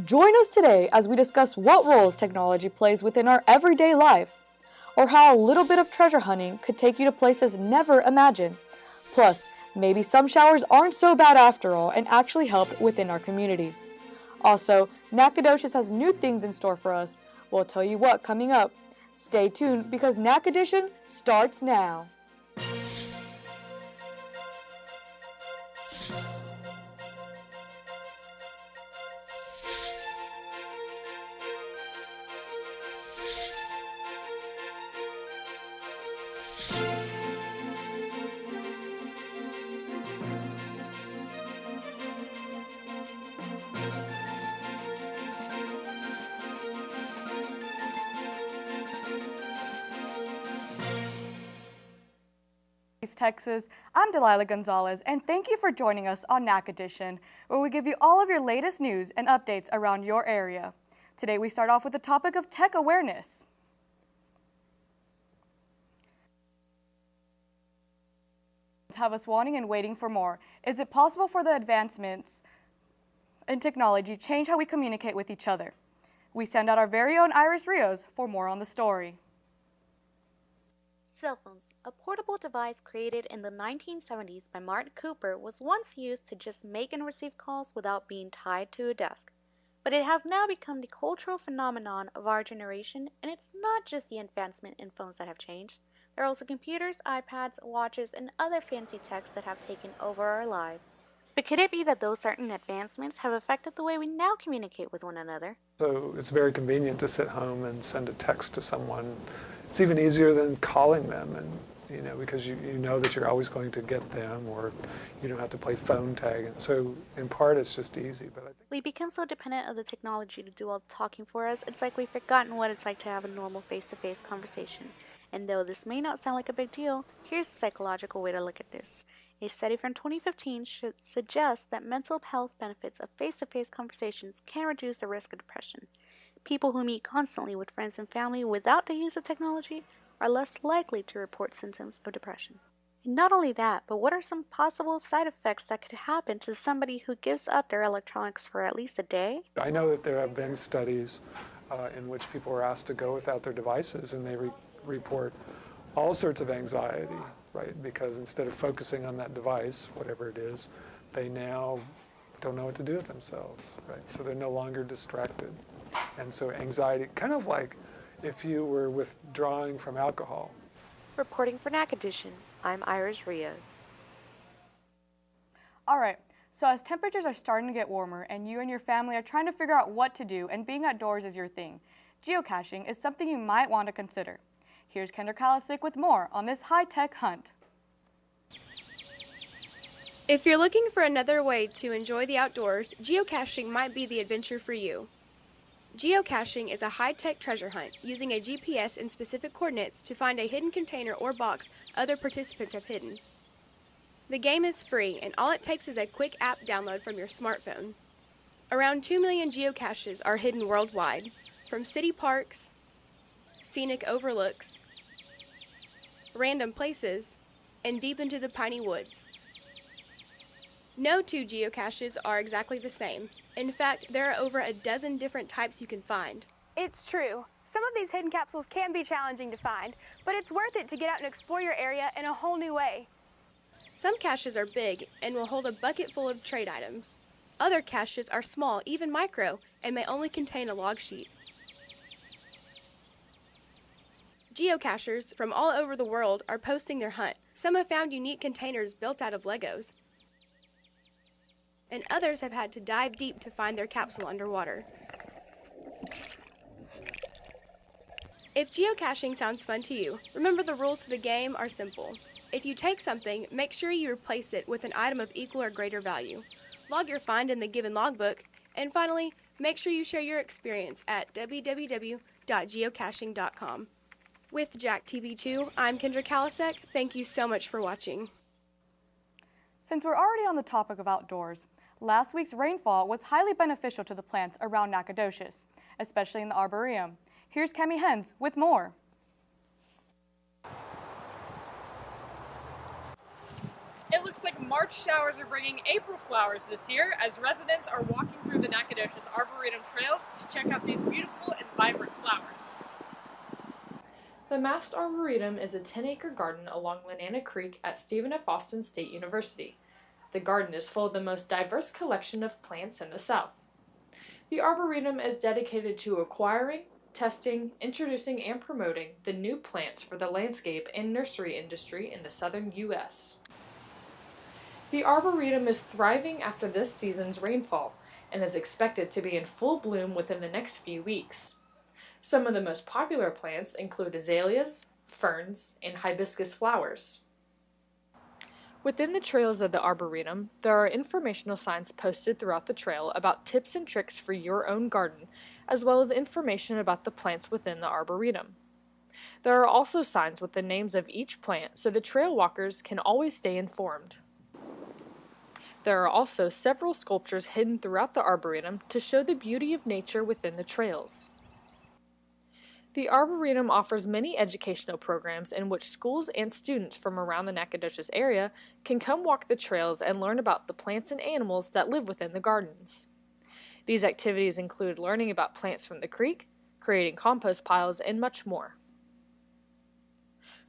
Join us today as we discuss what roles technology plays within our everyday life, or how a little bit of treasure hunting could take you to places never imagined. Plus, maybe some showers aren't so bad after all and actually help within our community. Also, Nac Edition has new things in store for us. We'll tell you what coming up. Stay tuned because Nac Edition starts now. Texas, I'm Delilah Gonzalez, and thank you for joining us on Nac Edition, where we give you all of your latest news and updates around your area. Today we start off with the topic of tech awareness. Have us wanting and waiting for more. Is it possible for the advancements in technology change how we communicate with each other? We send out our very own Iris Rios for more on the story. Cell phones, a portable device created in the 1970s by Martin Cooper, was once used to just make and receive calls without being tied to a desk. But it has now become the cultural phenomenon of our generation, and it's not just the advancement in phones that have changed. There are also computers, iPads, watches, and other fancy techs that have taken over our lives. But could it be that those certain advancements have affected the way we now communicate with one another? So it's very convenient to sit home and send a text to someone. It's even easier than calling them, and because you know that you're always going to get them, or you don't have to play phone tag. And so in part it's just easy. But I think we become so dependent of the technology to do all the talking for us, it's like we've forgotten what it's like to have a normal face-to-face conversation. And though this may not sound like a big deal, here's a psychological way to look at this. A study from 2015 suggests that mental health benefits of face-to-face conversations can reduce the risk of depression. People who meet constantly with friends and family without the use of technology are less likely to report symptoms of depression. And not only that, but what are some possible side effects that could happen to somebody who gives up their electronics for at least a day? I know that there have been studies in which people were asked to go without their devices, and they report all sorts of anxiety, right? Because instead of focusing on that device, whatever it is, they now don't know what to do with themselves, right? So they're no longer distracted. And so anxiety, kind of like if you were withdrawing from alcohol. Reporting for Nac Edition, I'm Iris Rios. All right, so as temperatures are starting to get warmer and you and your family are trying to figure out what to do and being outdoors is your thing, geocaching is something you might want to consider. Here's Kendra Kalisick with more on this high-tech hunt. If you're looking for another way to enjoy the outdoors, geocaching might be the adventure for you. Geocaching is a high-tech treasure hunt using a GPS and specific coordinates to find a hidden container or box other participants have hidden. The game is free, and all it takes is a quick app download from your smartphone. Around 2 million geocaches are hidden worldwide, from city parks, scenic overlooks, random places, and deep into the piney woods. No two geocaches are exactly the same. In fact, there are over a dozen different types you can find. It's true. Some of these hidden capsules can be challenging to find, but it's worth it to get out and explore your area in a whole new way. Some caches are big and will hold a bucket full of trade items. Other caches are small, even micro, and may only contain a log sheet. Geocachers from all over the world are posting their hunt. Some have found unique containers built out of Legos, and others have had to dive deep to find their capsule underwater. If geocaching sounds fun to you, remember the rules to the game are simple. If you take something, make sure you replace it with an item of equal or greater value. Log your find in the given logbook, and finally, make sure you share your experience at www.geocaching.com. With Jack TV2, I'm Kendra Kalisick. Thank you so much for watching. Since we're already on the topic of outdoors, last week's rainfall was highly beneficial to the plants around Nacogdoches, especially in the Arboretum. Here's Cami Hens with more. It it looks like March showers are bringing April flowers this year as residents are walking through the Nacogdoches Arboretum trails to check out these beautiful and vibrant flowers. The Mast Arboretum is a 10-acre garden along Lenana Creek at Stephen F. Austin State University. The garden is full of the most diverse collection of plants in the South. The Arboretum is dedicated to acquiring, testing, introducing, and promoting the new plants for the landscape and nursery industry in the southern U.S. The Arboretum is thriving after this season's rainfall and is expected to be in full bloom within the next few weeks. Some of the most popular plants include azaleas, ferns, and hibiscus flowers. Within the trails of the Arboretum, there are informational signs posted throughout the trail about tips and tricks for your own garden, as well as information about the plants within the Arboretum. There are also signs with the names of each plant so the trail walkers can always stay informed. There are also several sculptures hidden throughout the Arboretum to show the beauty of nature within the trails. The Arboretum offers many educational programs in which schools and students from around the Nacogdoches area can come walk the trails and learn about the plants and animals that live within the gardens. These activities include learning about plants from the creek, creating compost piles, and much more.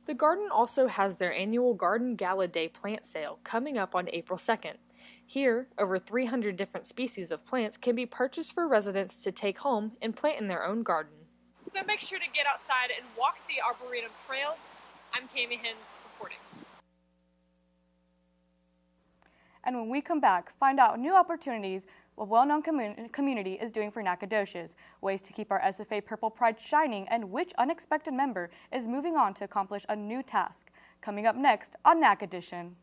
The garden also has their annual Garden Gala Day plant sale coming up on April 2nd. Here, over 300 different species of plants can be purchased for residents to take home and plant in their own garden. So make sure to get outside and walk the Arboretum trails. I'm Kami Hins reporting. And when we come back, find out new opportunities a well-known community is doing for Nacogdoches, ways to keep our SFA Purple Pride shining, and which unexpected member is moving on to accomplish a new task. Coming up next on Nac Edition.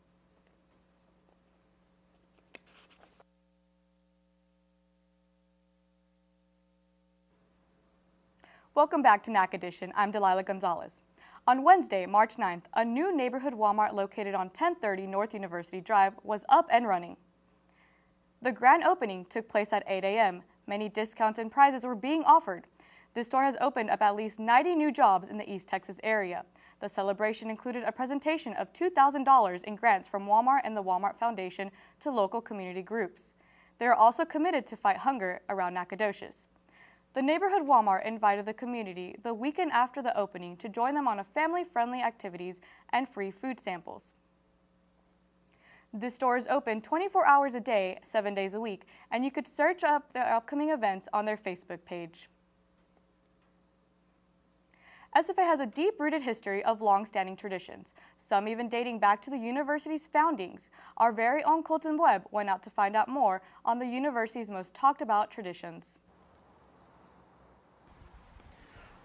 Welcome back to Nac Edition. I'm Delilah Gonzalez. On Wednesday, March 9th, a new neighborhood Walmart located on 1030 North University Drive was up and running. The grand opening took place at 8 a.m. Many discounts and prizes were being offered. This store has opened up at least 90 new jobs in the East Texas area. The celebration included a presentation of $2,000 in grants from Walmart and the Walmart Foundation to local community groups. They are also committed to fight hunger around Nacogdoches. The neighborhood Walmart invited the community the weekend after the opening to join them on family-friendly activities and free food samples. This store is open 24 hours a day, 7 days a week, and you could search up their upcoming events on their Facebook page. SFA has a deep-rooted history of long-standing traditions, some even dating back to the university's foundings. Our very own Colton Webb went out to find out more on the university's most talked-about traditions.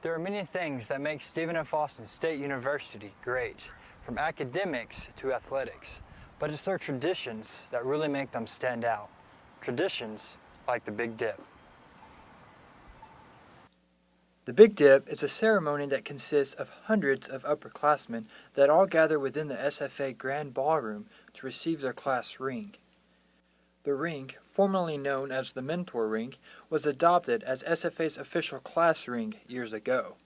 There are many things that make Stephen F. Austin State University great, from academics to athletics, but it's their traditions that really make them stand out. Traditions like the Big Dip. The Big Dip is a ceremony that consists of hundreds of upperclassmen that all gather within the SFA Grand Ballroom to receive their class ring. The ring, formerly known as the Mentor Ring, was adopted as SFA's official class ring years ago.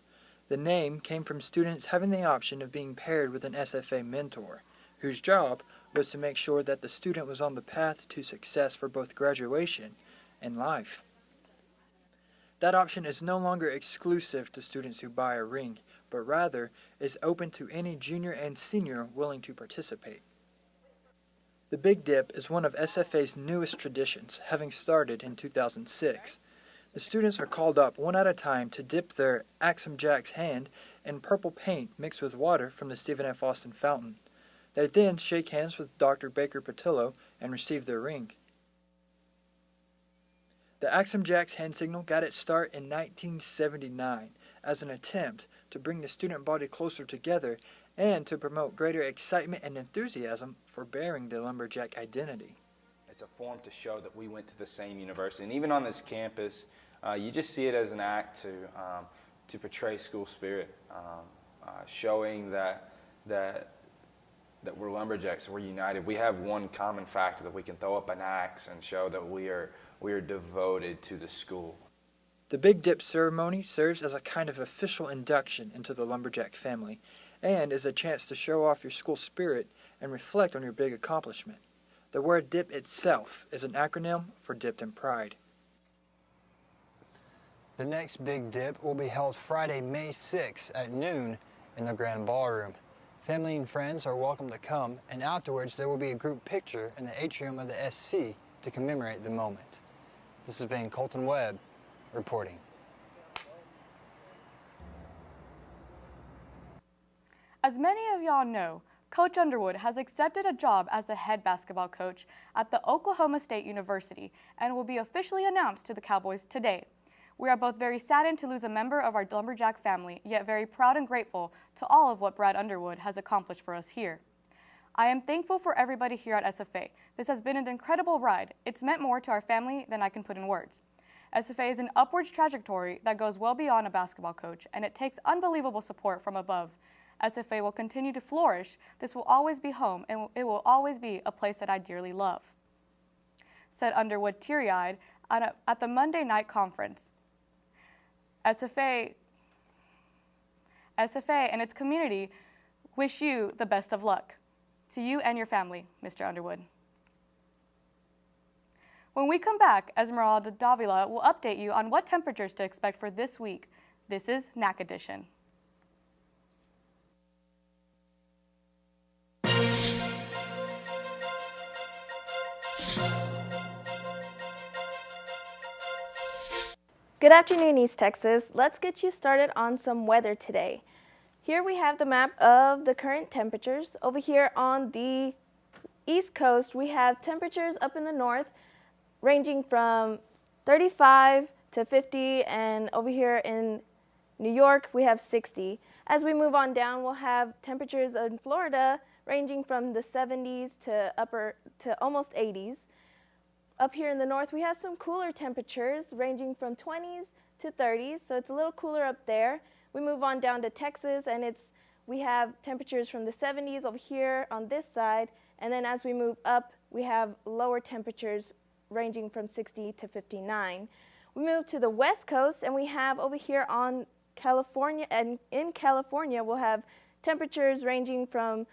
The name came from students having the option of being paired with an SFA mentor, whose job was to make sure that the student was on the path to success for both graduation and life. That option is no longer exclusive to students who buy a ring, but rather is open to any junior and senior willing to participate. The Big Dip is one of SFA's newest traditions, having started in 2006. The students are called up one at a time to dip their Axum Jack's hand in purple paint mixed with water from the Stephen F. Austin fountain. They then shake hands with Dr. Baker Patillo and receive their ring. The Axum Jack's hand signal got its start in 1979 as an attempt to bring the student body closer together and to promote greater excitement and enthusiasm for bearing the lumberjack identity. It's a form to show that we went to the same university, and even on this campus, you just see it as an act to portray school spirit, showing that we're lumberjacks, we're united. We have one common factor, that we can throw up an axe and show that we are devoted to the school. The Big Dip ceremony serves as a kind of official induction into the lumberjack family, and is a chance to show off your school spirit and reflect on your big accomplishment. The word DIP itself is an acronym for Dipped in Pride. The next Big Dip will be held Friday, May 6th at noon in the Grand Ballroom. Family and friends are welcome to come, and afterwards there will be a group picture in the atrium of the SC to commemorate the moment. This has been Colton Webb reporting. As many of y'all know, Coach Underwood has accepted a job as the head basketball coach at the Oklahoma State University and will be officially announced to the Cowboys today. We are both very saddened to lose a member of our Lumberjack family, yet very proud and grateful to all of what Brad Underwood has accomplished for us here. I am thankful for everybody here at SFA. This has been an incredible ride. It's meant more to our family than I can put in words. SFA is an upwards trajectory that goes well beyond a basketball coach, and it takes unbelievable support from above. SFA will continue to flourish. This will always be home, and it will always be a place that I dearly love," said Underwood teary-eyed at the Monday night conference. SFA and its community wish you the best of luck. To you and your family, Mr. Underwood. When we come back, Esmeralda Davila will update you on what temperatures to expect for this week. This is Nac Edition. Good afternoon, East Texas. Let's get you started on some weather today. Here we have the map of the current temperatures. Over here on the East Coast, we have temperatures up in the north ranging from 35 to 50, and over here in New York, we have 60. As we move on down, we'll have temperatures in Florida ranging from the 70s to almost 80s. Up here in the north, we have some cooler temperatures ranging from 20s to 30s, so it's a little cooler up there. We move on down to Texas, and we have temperatures from the 70s over here on this side, and then as we move up, we have lower temperatures ranging from 60 to 59. We move to the west coast, and we have over here on California, and in California, we'll have temperatures ranging from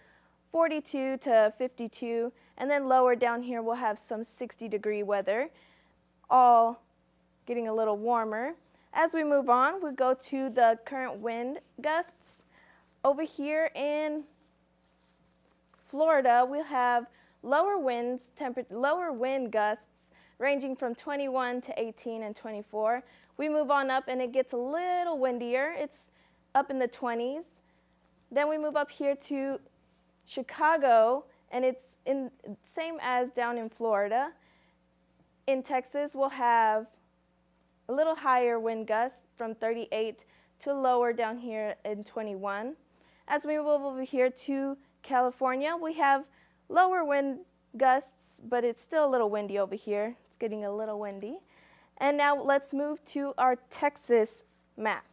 42 to 52, and then lower down here we'll have some 60-degree weather, all getting a little warmer. As we move on, we go to the current wind gusts. Over here in Florida, we'll have lower wind gusts ranging from 21 to 18 and 24. We move on up and it gets a little windier. It's up in the 20s. Then we move up here to Chicago, and it's same as down in Florida. In Texas, we'll have a little higher wind gusts from 38 to lower down here in 21. As we move over here to California, we have lower wind gusts, but it's still a little windy over here. It's getting a little windy. And now let's move to our Texas map.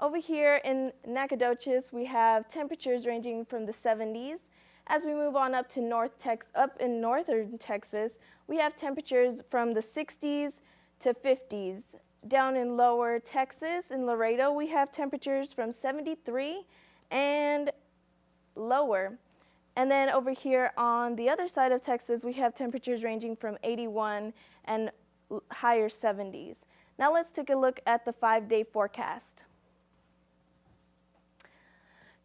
Over here in Nacogdoches, we have temperatures ranging from the 70s. As we move on up to up in northern Texas, we have temperatures from the 60s to 50s. Down in lower Texas, in Laredo, we have temperatures from 73 and lower. And then over here on the other side of Texas, we have temperatures ranging from 81 and higher 70s. Now let's take a look at the 5-day forecast.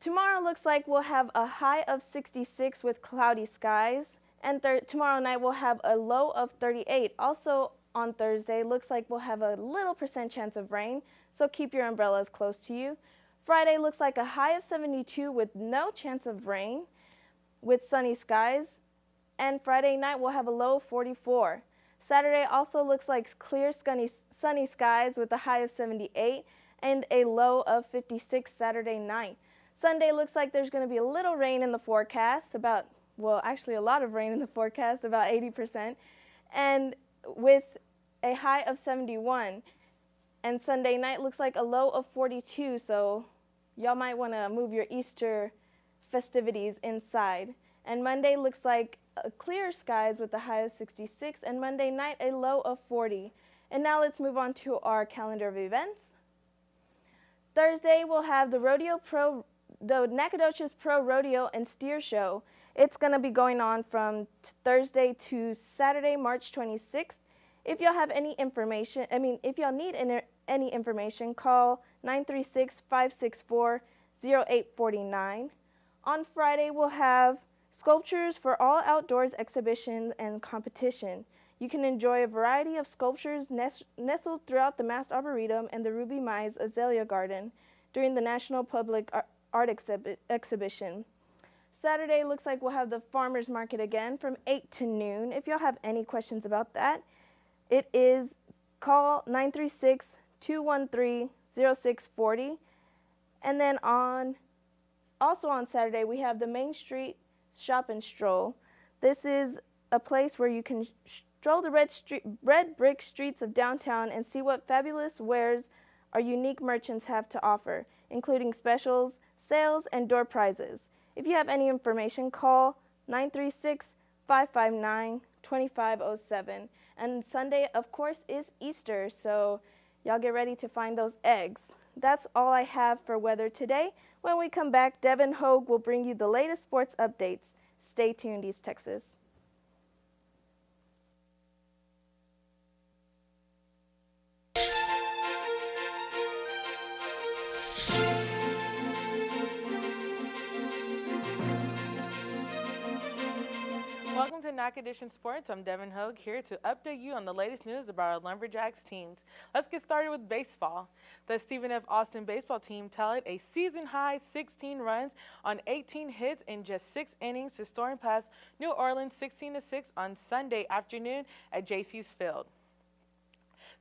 Tomorrow looks like we'll have a high of 66 with cloudy skies, and tomorrow night we'll have a low of 38. Also on Thursday, looks like we'll have a little % chance of rain, so keep your umbrellas close to you. Friday looks like a high of 72 with no chance of rain with sunny skies, and Friday night we'll have a low of 44. Saturday also looks like clear sunny skies with a high of 78 and a low of 56 Saturday night. Sunday looks like there's going to be a little rain in the forecast, actually a lot of rain in the forecast, about 80%, and with a high of 71. And Sunday night looks like a low of 42, so y'all might want to move your Easter festivities inside. And Monday looks like clear skies with a high of 66, and Monday night a low of 40. And now let's move on to our calendar of events. Thursday we'll have the Rodeo Pro the Nacogdoches Pro Rodeo and Steer Show. It's going to be going on from Thursday to Saturday, March 26th. If y'all have any information, if y'all need any information, call 936-564-0849. On Friday, we'll have sculptures for all outdoors exhibition and competition. You can enjoy a variety of sculptures nestled throughout the Mast Arboretum and the Ruby Mize Azalea Garden during the National Public Art Exhibition. Saturday looks like we'll have the Farmers Market again from 8 to noon. If y'all have any questions about that, it is call 936-213-0640. And then also on Saturday, we have the Main Street Shop and Stroll. This is a place where you can stroll the red brick streets of downtown and see what fabulous wares our unique merchants have to offer, including specials, sales, and door prizes. If you have any information, call 936-559-2507. And Sunday, of course, is Easter, so y'all get ready to find those eggs. That's all I have for weather today. When we come back, Devin Hogue will bring you the latest sports updates. Stay tuned, East Texas. Welcome to Nac Edition Sports. I'm Devin Hogue here to update you on the latest news about our Lumberjacks teams. Let's get started with baseball. The Stephen F. Austin baseball team tallied a season-high 16 runs on 18 hits in just 6 innings to storm past New Orleans 16-6 on Sunday afternoon at JC's Field.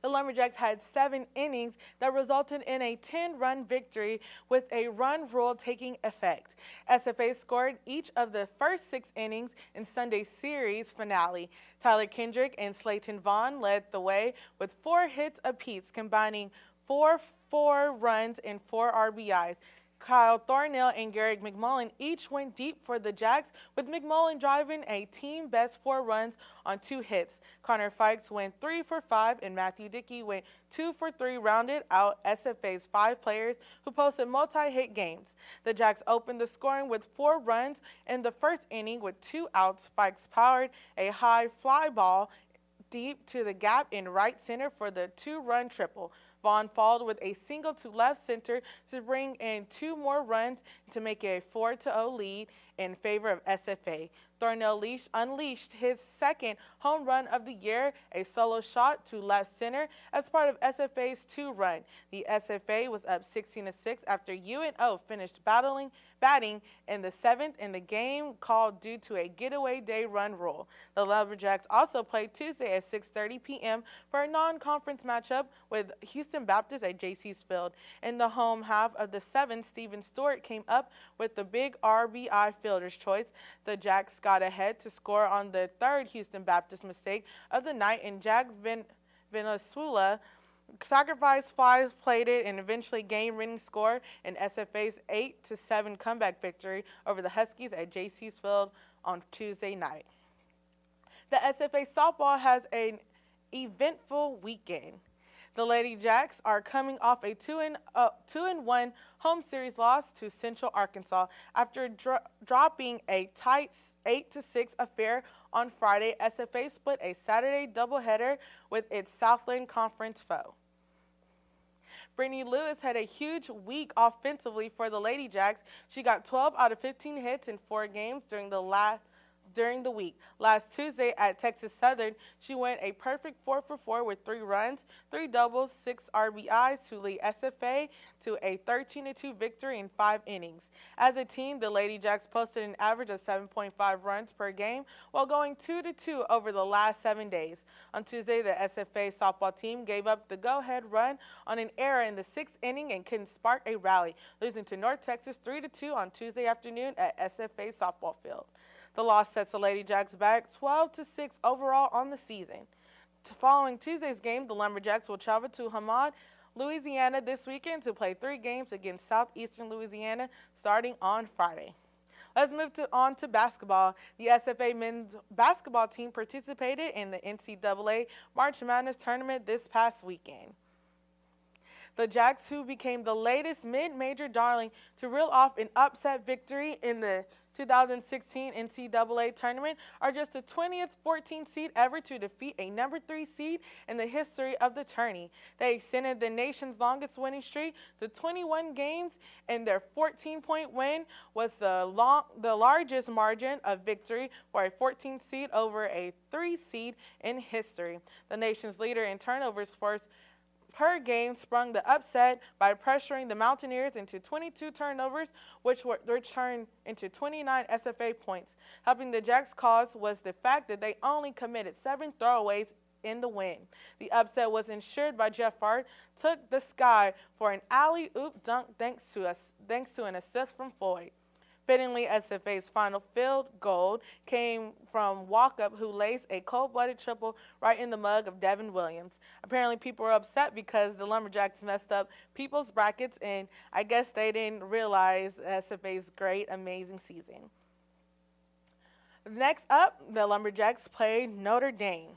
The Lumberjacks had 7 innings that resulted in a 10-run victory with a run rule taking effect. SFA scored each of the first 6 innings in Sunday's series finale. Tyler Kendrick and Slayton Vaughn led the way with 4 hits apiece, combining 4 runs and 4 RBIs. Kyle Thornell and Garrett McMullen each went deep for the Jacks, with McMullen driving a team-best 4 runs on 2 hits. Connor Fikes went 3 for 5, and Matthew Dickey went 2 for 3, rounded out SFA's 5 players who posted multi-hit games. The Jacks opened the scoring with 4 runs in the first inning with 2 outs. Fikes powered a high fly ball deep to the gap in right center for the 2-run triple. Vaughn followed with a single to left center to bring in 2 more runs to make it a 4-0 lead in favor of SFA. Thornell unleashed his second home run of the year, a solo shot to left center as part of SFA's 2-run. The SFA was up 16-6 after UNO finished batting in the 7th in the game called due to a getaway day run rule. The Lumberjacks also played Tuesday at 6:30 p.m. for a non-conference matchup with Houston Baptist at JC's Field. In the home half of the 7th, Steven Stewart came up with the big RBI fielder's choice. The Jacks got ahead to score on the 3rd Houston Baptist mistake of the night, and Jack Venezuela sacrifice flies plated and eventually game-winning score in SFA's 8-7 comeback victory over the Huskies at JC's Field on Tuesday night. The SFA softball has an eventful weekend. The Lady Jacks are coming off a 2-1 home series loss to Central Arkansas after dropping a tight 8-6 affair on Friday. SFA split a Saturday doubleheader with its Southland Conference foe. Brittany Lewis had a huge week offensively for the Lady Jacks. She got 12 out of 15 hits in 4 games during the week. Last Tuesday at Texas Southern, she went a perfect 4 for 4 with 3 runs, 3 doubles, 6 RBIs to lead SFA to a 13-2 victory in 5 innings. As a team, the Lady Jacks posted an average of 7.5 runs per game while going 2-2 over the last 7 days. On Tuesday, the SFA softball team gave up the go-ahead run on an error in the 6th inning and couldn't spark a rally, losing to North Texas 3-2 on Tuesday afternoon at SFA softball field. The loss sets the Lady Jacks back 12-6 overall on the season. Following Tuesday's game, the Lumberjacks will travel to Hamad, Louisiana this weekend to play 3 games against Southeastern Louisiana starting on Friday. Let's move on to basketball. The SFA men's basketball team participated in the NCAA March Madness tournament this past weekend. The Jacks, who became the latest mid-major darling to reel off an upset victory in the 2016 NCAA tournament, are just the 20th 14th seed ever to defeat a number 3 seed in the history of the tourney. They extended the nation's longest winning streak to 21 games, and their 14-point win was the largest margin of victory for a 14th seed over a 3 seed in history. The nation's leader in turnovers per game sprung the upset by pressuring the Mountaineers into 22 turnovers, which were turned into 29 SFA points. Helping the Jacks' cause was the fact that they only committed 7 throwaways in the win. The upset was ensured by Jeff Hart, took the sky for an alley-oop dunk thanks to an assist from Floyd. Fittingly, SFA's final field goal came from Walkup, who laced a cold-blooded triple right in the mug of Devin Williams. Apparently, people were upset because the Lumberjacks messed up people's brackets, and I guess they didn't realize SFA's great, amazing season. Next up, the Lumberjacks played Notre Dame.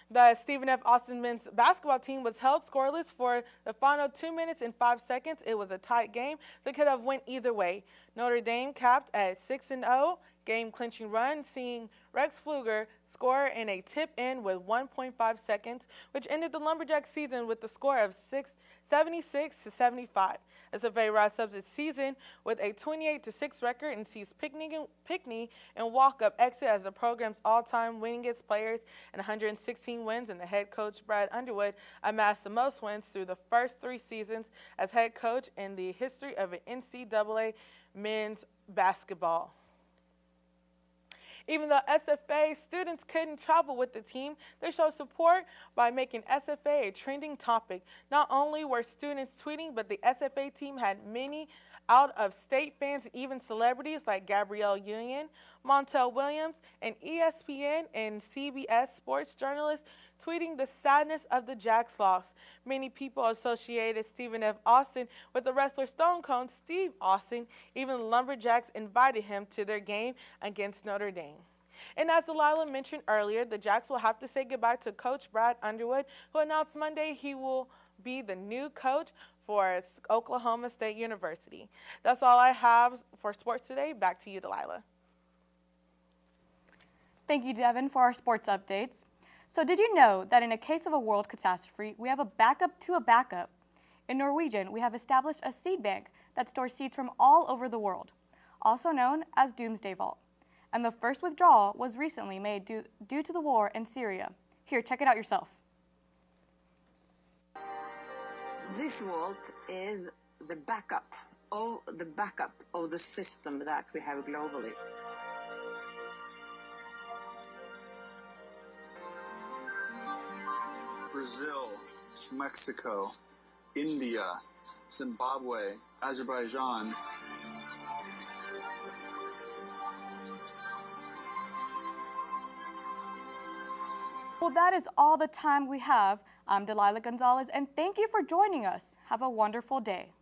The Stephen F. Austin men's basketball team was held scoreless for the final 2 minutes and 5 seconds. It was a tight game that could have went either way. Notre Dame capped at 6-0, game-clinching run, seeing Rex Pfluger score in a tip-in with 1.5 seconds, which ended the Lumberjacks season with the score of 76-75. SFA wraps up its season with a 28-6 record and sees Pinckney and Walkup exit as the program's all-time winningest players and 116 wins, and the head coach Brad Underwood amassed the most wins through the first 3 seasons as head coach in the history of an NCAA men's basketball. Even though SFA students couldn't travel with the team, they showed support by making SFA a trending topic. Not only were students tweeting, but the SFA team had many out-of-state fans, even celebrities like Gabrielle Union, Montel Williams, and ESPN and CBS sports journalists tweeting the sadness of the Jacks' loss. Many people associated Stephen F. Austin with the wrestler Stone Cold Steve Austin. Even the Lumberjacks invited him to their game against Notre Dame. And as Delilah mentioned earlier, the Jacks will have to say goodbye to Coach Brad Underwood, who announced Monday he will be the new coach for Oklahoma State University. That's all I have for sports today. Back to you, Delilah. Thank you, Devin, for our sports updates. So did you know that in a case of a world catastrophe, we have a backup to a backup? In Norwegian, we have established a seed bank that stores seeds from all over the world, also known as Doomsday Vault. And the first withdrawal was recently made due to the war in Syria. Here, check it out yourself. This vault is the backup of the system that we have globally. Brazil, Mexico, India, Zimbabwe, Azerbaijan. Well, that is all the time we have. I'm Delilah Gonzalez, and thank you for joining us. Have a wonderful day.